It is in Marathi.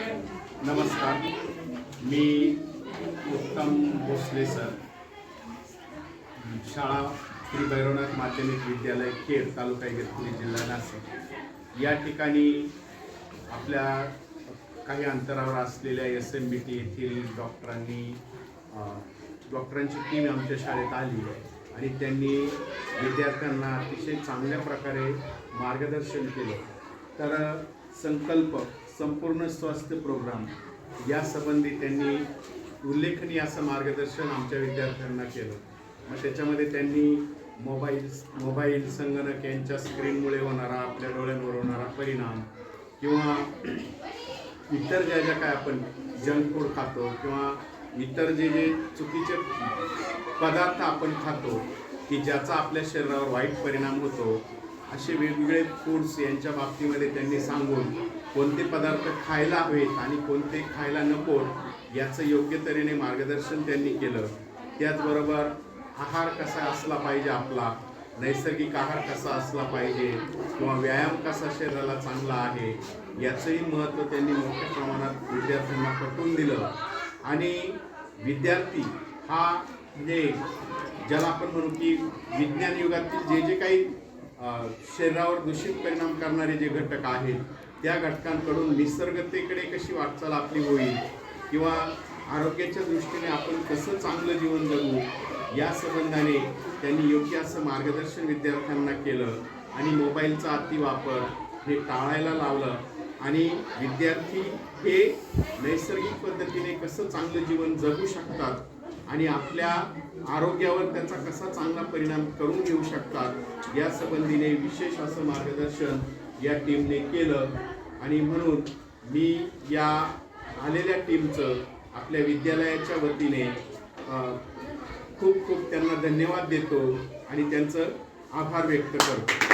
नमस्कार, मी उत्तम भोसले सर, शाळा श्री भैरवनाथ माध्यमिक विद्यालय खेड, तालुका इगतपुरी, जिल्हा नाशिक या ठिकाणी आपल्या काही अंतरावर असलेल्या SMBT येथील डॉक्टरांची टीम आमच्या शाळेत आली आणि त्यांनी विद्यार्थ्यांना अतिशय चांगल्या प्रकारे मार्गदर्शन केलं। तर संकल्प संपूर्ण स्वास्थ्य प्रोग्राम या संबंधी त्यांनी उल्लेखनीय असं मार्गदर्शन आमच्या विद्यार्थ्यांना केलं। मग त्याच्यामध्ये त्यांनी मोबाईल संगणक यांच्या स्क्रीनमुळे होणारा आपल्या डोळ्यांवर होणारा परिणाम किंवा इतर ज्या काय आपण जंक फूड खातो किंवा इतर जे चुकीचे पदार्थ आपण खातो की ज्याचा आपल्या शरीरावर वाईट परिणाम होतो, असे वेगवेगळे फूड्स यांच्या बाबतीमध्ये त्यांनी सांगून कोणते पदार्थ खायला हवेत आणि कोणते खायला नको याचं योग्य तऱ्हेने मार्गदर्शन त्यांनी केलं। त्याचबरोबर आहार कसा असला पाहिजे, आपला नैसर्गिक आहार कसा असला पाहिजे किंवा व्यायाम कसा शरीराला चांगला आहे याचंही महत्त्व त्यांनी मोठ्या प्रमाणात विद्यार्थ्यांना पटवून दिलं। आणि विद्यार्थी हा म्हणजे ज्याला आपण म्हणू की विज्ञान युगातील जे काही शरीरावर दूषित परिणाम करणारे जे घटक आहेत त्या घटकांकडून निसर्गतेकडे कशी वाटचाल आपली होईल किंवा आरोग्याच्या दृष्टीने आपण कसं चांगलं जीवन जगू या संबंधाने त्यांनी योग्य असं मार्गदर्शन विद्यार्थ्यांना केलं आणि मोबाईलचा अतिवापर हे टाळायला लावलं आणि विद्यार्थी हे नैसर्गिक पद्धतीने कसं चांगलं जीवन जगू शकतात आणि आपल्या आरोग्यावर त्याचा कसा चांगला परिणाम करून घेऊ शकतात या संबंधीने विशेष असं मार्गदर्शन या टीमने केलं। आणि म्हणून मी या आलेल्या टीमचं आपल्या विद्यालयाच्या वतीने खूप खूप त्यांना धन्यवाद देतो आणि त्यांचं आभार व्यक्त करतो।